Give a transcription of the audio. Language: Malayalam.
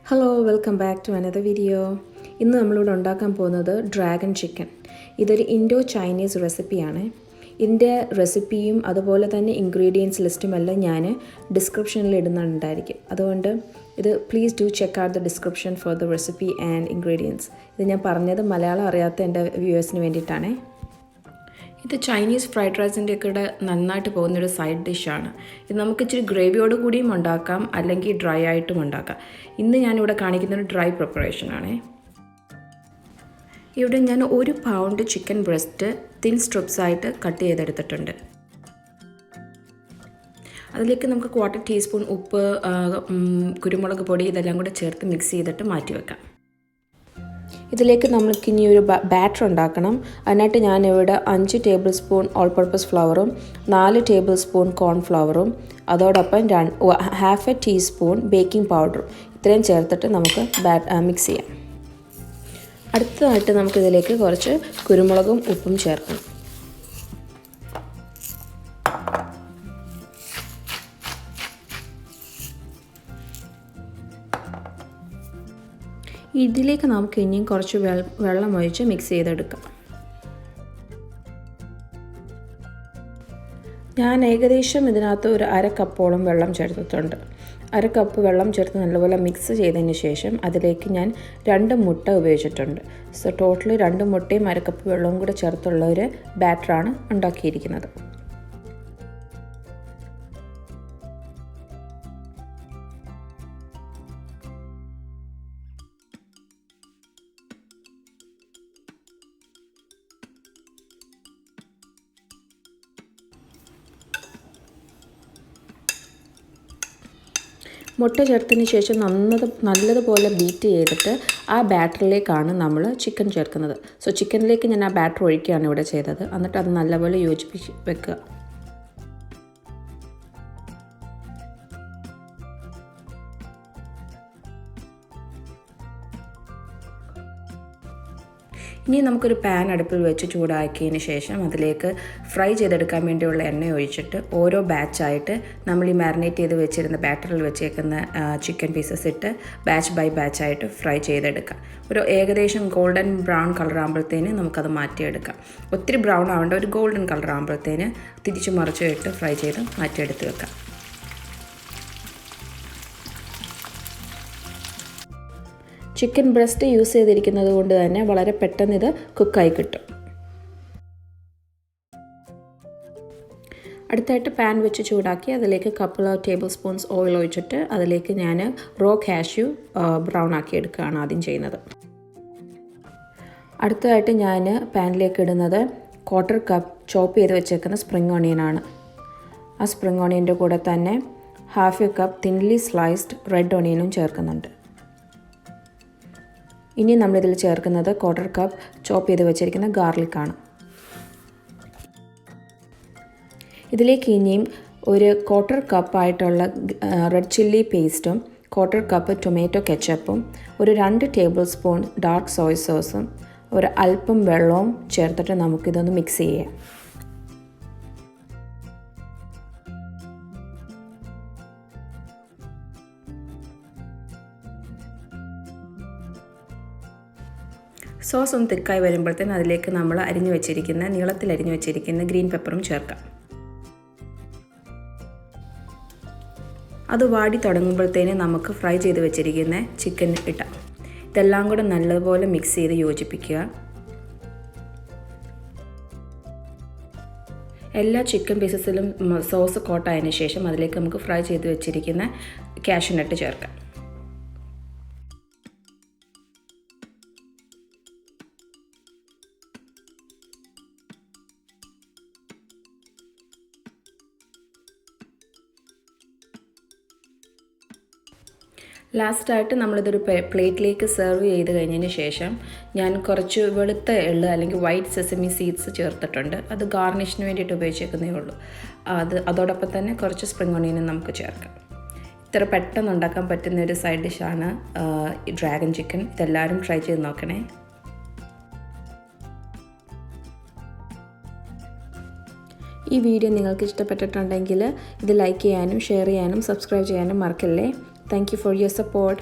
Hello, welcome back to another video. ഇന്ന് നമ്മളിവിടെ ഉണ്ടാക്കാൻ പോകുന്നത് ഡ്രാഗൺ ചിക്കൻ. ഇതൊരു ഇൻഡോ-ചൈനീസ് റെസിപ്പിയാണ്. ഇതിൻ്റെ റെസിപ്പിയും അതുപോലെ തന്നെ ഇൻഗ്രീഡിയൻസ് ലിസ്റ്റും എല്ലാം ഞാൻ ഡിസ്ക്രിപ്ഷനിൽ ഇടുന്നുണ്ടായിരിക്കും. അതുകൊണ്ട് ഇത് please do check out the description for the recipe and ingredients. ഇത് ഞാൻ പറഞ്ഞത് മലയാളം അറിയാത്ത എൻ്റെ വ്യൂവേഴ്സിന് വേണ്ടിയിട്ടാണ്. ഇത് ചൈനീസ് ഫ്രൈഡ് റൈസിൻ്റെ ഒക്കെ നന്നായിട്ട് പോകുന്നൊരു സൈഡ് ഡിഷാണ്. ഇത് നമുക്ക് ഇച്ചിരി ഗ്രേവിയോട് കൂടിയും ഉണ്ടാക്കാം, അല്ലെങ്കിൽ ഡ്രൈ ആയിട്ടും ഉണ്ടാക്കാം. ഇന്ന് ഞാനിവിടെ കാണിക്കുന്നൊരു ഡ്രൈ പ്രിപ്പറേഷനാണ്. ഇവിടെ ഞാൻ 1 പൗണ്ട് ചിക്കൻ ബ്രസ്റ്റ് തിൻ സ്ട്രിപ്സായിട്ട് കട്ട് ചെയ്തെടുത്തിട്ടുണ്ട്. അതിലേക്ക് നമുക്ക് 1/4 ടീസ്പൂൺ ഉപ്പ്, കുരുമുളക് പൊടി ഇതെല്ലാം കൂടെ ചേർത്ത് മിക്സ് ചെയ്തിട്ട് മാറ്റി വെക്കാം. ഇതിലേക്ക് നമ്മൾക്ക് ഇനി ഒരു ബാറ്റർ ഉണ്ടാക്കണം. അതിനായിട്ട് ഞാനിവിടെ 5 ടേബിൾ സ്പൂൺ ഓൾ പർപ്പസ് ഫ്ലവറും 4 ടേബിൾ സ്പൂൺ കോൺഫ്ലവറും അതോടൊപ്പം 1/2 ടീസ്പൂൺ ബേക്കിംഗ് പൗഡറും ഇത്രയും ചേർത്തിട്ട് നമുക്ക് മിക്സ് ചെയ്യാം. അടുത്തതായിട്ട് നമുക്കിതിലേക്ക് കുറച്ച് കുരുമുളകും ഉപ്പും ചേർക്കണം. ഇതിലേക്ക് നമുക്ക് ഇനിയും കുറച്ച് വെള്ളം ഒഴിച്ച് മിക്സ് ചെയ്തെടുക്കാം. ഞാൻ ഏകദേശം ഇതിനകത്ത് ഒരു 1/2 കപ്പോളം വെള്ളം ചേർത്തിട്ടുണ്ട്. 1/2 കപ്പ് വെള്ളം ചേർത്ത് നല്ലപോലെ മിക്സ് ചെയ്തതിന് ശേഷം അതിലേക്ക് ഞാൻ 2 മുട്ട ഉപയോഗിച്ചിട്ടുണ്ട്. സോ ടോട്ടൽ 2 മുട്ടയും 1/2 കപ്പ് വെള്ളവും കൂടെ ചേർത്തുള്ള ഒരു ബാറ്ററാണ് ഉണ്ടാക്കിയിരിക്കുന്നത്. മുട്ട ചേർത്തതിന് ശേഷം നല്ലതുപോലെ ബീറ്റ് ചെയ്തിട്ട് ആ ബാറ്ററിലേക്കാണ് നമ്മൾ ചിക്കൻ ചേർക്കുന്നത്. സോ ചിക്കനിലേക്ക് ഞാൻ ആ ബാറ്റർ ഒഴിക്കുകയാണ് ഇവിടെ ചെയ്തത്. എന്നിട്ട് അത് നല്ലപോലെ യോജിപ്പിച്ച് വെക്കുക. ഇനി നമുക്കൊരു പാൻ അടുപ്പിൽ വെച്ച് ചൂടാക്കിയതിന് ശേഷം അതിലേക്ക് ഫ്രൈ ചെയ്തെടുക്കാൻ വേണ്ടിയുള്ള എണ്ണ ഒഴിച്ചിട്ട് ഓരോ ബാച്ചായിട്ട് നമ്മൾ ഈ മാരിനേറ്റ് ചെയ്ത് വെച്ചിരുന്ന ബാറ്ററിൽ വെച്ചേക്കുന്ന ചിക്കൻ പീസസ് ഇട്ട് ബാച്ച് ബൈ ബാച്ചായിട്ട് ഫ്രൈ ചെയ്തെടുക്കാം. ഒരു ഏകദേശം ഗോൾഡൻ ബ്രൗൺ കളർ ആകുമ്പോഴത്തേന് നമുക്കത് മാറ്റിയെടുക്കാം. ഒത്തിരി ബ്രൗൺ ആവേണ്ട, ഒരു ഗോൾഡൻ കളർ ആകുമ്പോഴത്തേന് തിരിച്ചു മറിച്ച് ഇട്ട് ഫ്രൈ ചെയ്ത് മാറ്റിയെടുത്ത് വെക്കാം. ചിക്കൻ ബ്രസ്റ്റ് യൂസ് ചെയ്തിരിക്കുന്നത് കൊണ്ട് തന്നെ വളരെ പെട്ടെന്ന് ഇത് കുക്കായി കിട്ടും. അടുത്തായിട്ട് പാൻ വെച്ച് ചൂടാക്കി അതിലേക്ക് കപ്പിൾ ടേബിൾ സ്പൂൺസ് ഓയിൽ ഒഴിച്ചിട്ട് അതിലേക്ക് ഞാൻ റോ കാഷ്യൂ ബ്രൗൺ ആക്കി എടുക്കുകയാണ് ആദ്യം ചെയ്യുന്നത്. അടുത്തതായിട്ട് ഞാൻ പാനിലേക്ക് ഇടുന്നത് 1/4 കപ്പ് ചോപ്പ് ചെയ്ത് വെച്ചേക്കുന്ന സ്പ്രിംഗ് ഓണിയനാണ്. ആ സ്പ്രിംഗ് ഓണിയൻ്റെ കൂടെ തന്നെ 1/2 കപ്പ് തിൻലി സ്ലൈസ്ഡ് റെഡ് ഓണിയനും ചേർക്കുന്നുണ്ട്. ഇനി നമ്മളിതിൽ ചേർക്കുന്നത് 1/4 കപ്പ് ചോപ്പ് ചെയ്ത് വെച്ചിരിക്കുന്ന ഗാർലിക്കാണ്. ഇതിലേക്ക് ഇനിയും ഒരു 1/4 കപ്പായിട്ടുള്ള റെഡ് ചില്ലി പേസ്റ്റും 1/4 കപ്പ് ടൊമാറ്റോ കെച്ചപ്പും ഒരു 2 ടേബിൾ സ്പൂൺ ഡാർക്ക് സോയ സോസും ഒരു അല്പം വെള്ളവും ചേർത്തിട്ട് നമുക്കിതൊന്ന് മിക്സ് ചെയ്യാം. സോസ് ഒന്ന് തിക്കായി വരുമ്പോഴത്തേന് അതിലേക്ക് നമ്മൾ നീളത്തിൽ അരിഞ്ഞു വെച്ചിരിക്കുന്ന ഗ്രീൻ പെപ്പറും ചേർക്കാം. അത് വാടി തുടങ്ങുമ്പോഴത്തേന് നമുക്ക് ഫ്രൈ ചെയ്ത് വെച്ചിരിക്കുന്ന ചിക്കൻ ഇട്ടാം. ഇതെല്ലാം കൂടെ നല്ലപോലെ മിക്സ് ചെയ്ത് യോജിപ്പിക്കുക. എല്ലാ ചിക്കൻ പീസസിലും സോസ് കോട്ടായതിനു ശേഷം അതിലേക്ക് നമുക്ക് ഫ്രൈ ചെയ്ത് വെച്ചിരിക്കുന്ന കാഷ്യൂനട്ട് ചേർക്കാം. ലാസ്റ്റായിട്ട് നമ്മളിതൊരു പ്ലേറ്റിലേക്ക് സെർവ് ചെയ്ത് കഴിഞ്ഞതിന് ശേഷം ഞാൻ കുറച്ച് വെളുത്ത എള്ള് അല്ലെങ്കിൽ വൈറ്റ് സെസമി സീഡ്സ് ചേർത്തിട്ടുണ്ട്. അത് ഗാർണിഷിന് വേണ്ടിയിട്ട് ഉപയോഗിച്ചേക്കുന്നേ ഉള്ളൂ. അതോടൊപ്പം തന്നെ കുറച്ച് സ്പ്രിംഗ് ഓണിയനും നമുക്ക് ചേർക്കാം. ഇത്ര പെട്ടെന്ന് ഉണ്ടാക്കാൻ പറ്റുന്ന ഒരു സൈഡ് ഡിഷാണ് ഡ്രാഗൺ ചിക്കൻ. ഇതെല്ലാവരും ട്രൈ ചെയ്ത് നോക്കണേ. ഈ വീഡിയോ നിങ്ങൾക്ക് ഇഷ്ടപ്പെട്ടിട്ടുണ്ടെങ്കിൽ ഇത് ലൈക്ക് ചെയ്യാനും ഷെയർ ചെയ്യാനും സബ്സ്ക്രൈബ് ചെയ്യാനും മറക്കല്ലേ. Thank you for your support.